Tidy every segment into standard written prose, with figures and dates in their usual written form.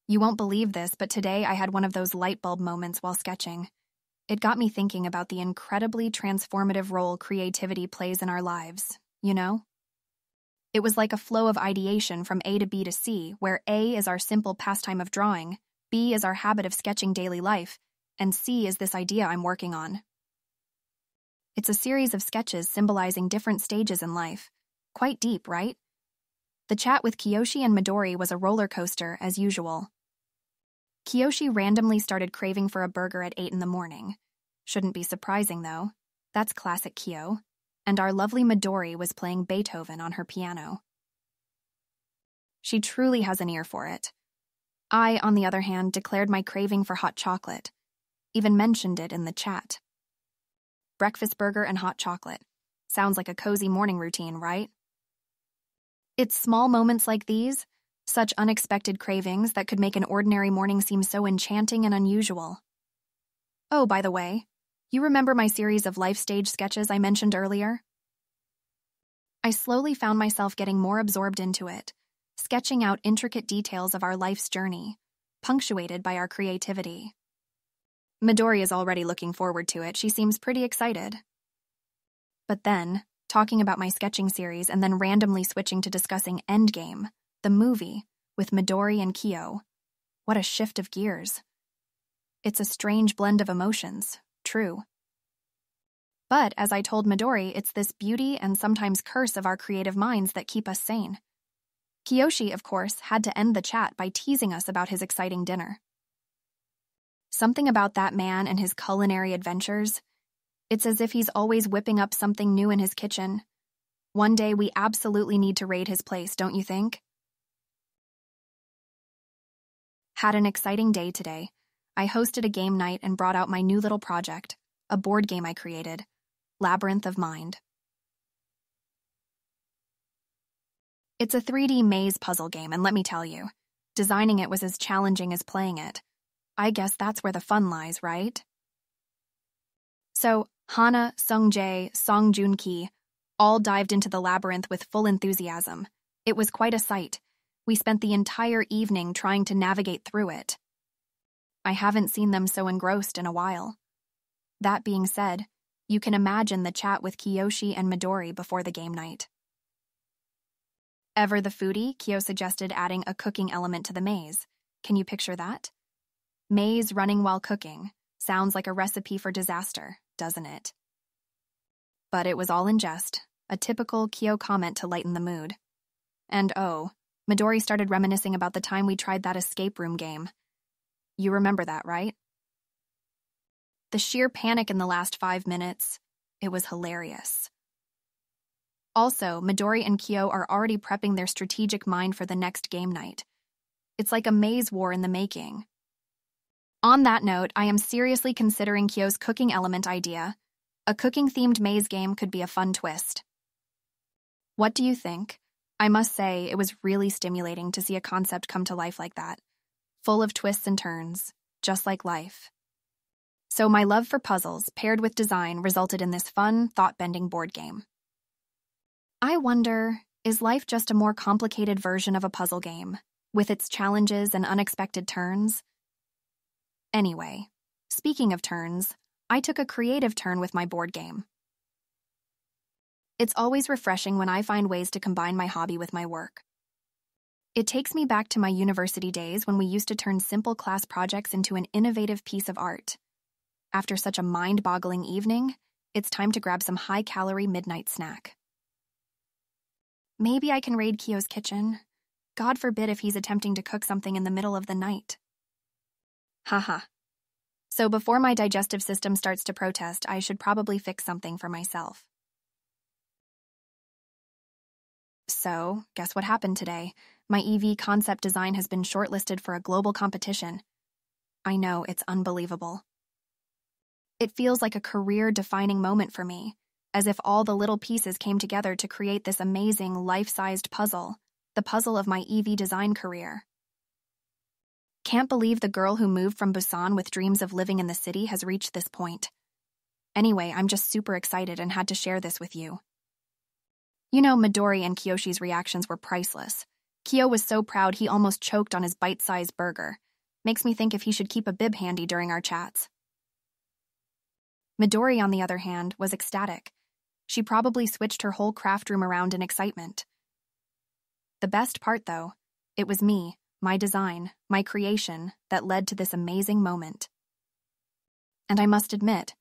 You won't believe this, but today I had one of those light bulb moments while sketching. It got me thinking about the incredibly transformative role creativity plays in our lives, you know? It was like a flow of ideation from A to B to C, where A is our simple pastime of drawing, B is our habit of sketching daily life, and C is this idea I'm working on. It's a series of sketches symbolizing different stages in life. Quite deep, right? The chat with Kiyoshi and Midori was a roller coaster, as usual. Kiyoshi randomly started craving for a burger at 8 in the morning. Shouldn't be surprising, though. That's classic Kiyo. And our lovely Midori was playing Beethoven on her piano. She truly has an ear for it. I, on the other hand, declared my craving for hot chocolate. Even mentioned it in the chat. Breakfast burger and hot chocolate. Sounds like a cozy morning routine, right? It's small moments like these, such unexpected cravings that could make an ordinary morning seem so enchanting and unusual. Oh, by the way, you remember my series of life stage sketches I mentioned earlier? I slowly found myself getting more absorbed into it, sketching out intricate details of our life's journey, punctuated by our creativity. Midori is already looking forward to it. She seems pretty excited. But then, talking about my sketching series and then randomly switching to discussing Endgame, the movie, with Midori and Kiyo. What a shift of gears. It's a strange blend of emotions, true. But, as I told Midori, it's this beauty and sometimes curse of our creative minds that keep us sane. Kiyoshi, of course, had to end the chat by teasing us about his exciting dinner. Something about that man and his culinary adventures. It's as if he's always whipping up something new in his kitchen. One day we absolutely need to raid his place, don't you think? Had an exciting day today. I hosted a game night and brought out my new little project, a board game I created, Labyrinth of Mind. It's a 3D maze puzzle game, and let me tell you, designing it was as challenging as playing it. I guess that's where the fun lies, right? So, Hana, Sungjae, Song Joon-ki all dived into the labyrinth with full enthusiasm. It was quite a sight. We spent the entire evening trying to navigate through it. I haven't seen them so engrossed in a while. That being said, you can imagine the chat with Kiyoshi and Midori before the game night. Ever the foodie, Kiyo suggested adding a cooking element to the maze. Can you picture that? Maze running while cooking. Sounds like a recipe for disaster, doesn't it? But it was all in jest, a typical Kiyo comment to lighten the mood. And oh, Midori started reminiscing about the time we tried that escape room game. You remember that, right? The sheer panic in the last 5 minutes, it was hilarious. Also, Midori and Kiyo are already prepping their strategic mind for the next game night. It's like a maze war in the making. On that note, I am seriously considering Kiyo's cooking element idea. A cooking-themed maze game could be a fun twist. What do you think? I must say, it was really stimulating to see a concept come to life like that. Full of twists and turns, just like life. So my love for puzzles, paired with design, resulted in this fun, thought-bending board game. I wonder, is life just a more complicated version of a puzzle game, with its challenges and unexpected turns? Anyway, speaking of turns, I took a creative turn with my board game. It's always refreshing when I find ways to combine my hobby with my work. It takes me back to my university days when we used to turn simple class projects into an innovative piece of art. After such a mind-boggling evening, it's time to grab some high-calorie midnight snack. Maybe I can raid Kiyo's kitchen. God forbid if he's attempting to cook something in the middle of the night. Haha. So before my digestive system starts to protest, I should probably fix something for myself. So, guess what happened today? My EV concept design has been shortlisted for a global competition. I know, it's unbelievable. It feels like a career-defining moment for me, as if all the little pieces came together to create this amazing life-sized puzzle, the puzzle of my EV design career. Can't believe the girl who moved from Busan with dreams of living in the city has reached this point. Anyway, I'm just super excited and had to share this with you. You know, Midori and Kiyoshi's reactions were priceless. Kiyo was so proud he almost choked on his bite-sized burger. Makes me think if he should keep a bib handy during our chats. Midori, on the other hand, was ecstatic. She probably switched her whole craft room around in excitement. The best part, though, it was me, my design, my creation, that led to this amazing moment. And I must admit,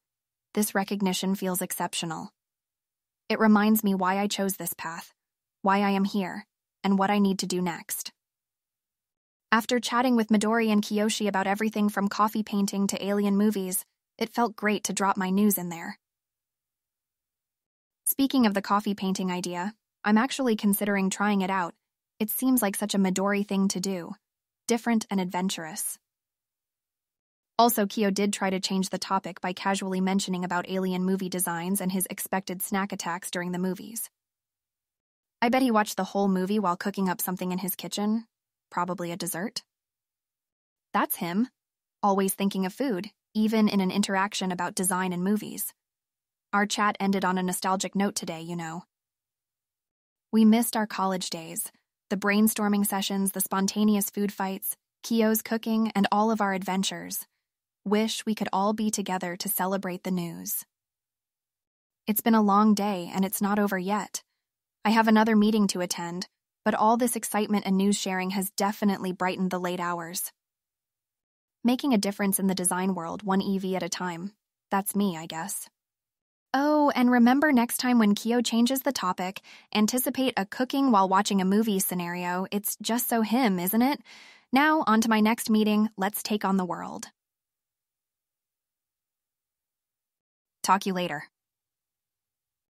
this recognition feels exceptional. It reminds me why I chose this path, why I am here, and what I need to do next. After chatting with Midori and Kiyoshi about everything from coffee painting to alien movies, it felt great to drop my news in there. Speaking of the coffee painting idea, I'm actually considering trying it out. It seems like such a Midori thing to do. Different and adventurous. Also, Kiyo did try to change the topic by casually mentioning about alien movie designs and his expected snack attacks during the movies. I bet he watched the whole movie while cooking up something in his kitchen. Probably a dessert. That's him. Always thinking of food, even in an interaction about design and movies. Our chat ended on a nostalgic note today, you know. We missed our college days, the brainstorming sessions, the spontaneous food fights, Kiyo's cooking, and all of our adventures. Wish we could all be together to celebrate the news. It's been a long day, and it's not over yet. I have another meeting to attend, but all this excitement and news sharing has definitely brightened the late hours. Making a difference in the design world, one EV at a time. That's me, I guess. Oh, and remember next time when Kiyo changes the topic, anticipate a cooking while watching a movie scenario. It's just so him, isn't it? Now, on to my next meeting. Let's take on the world. Talk you later.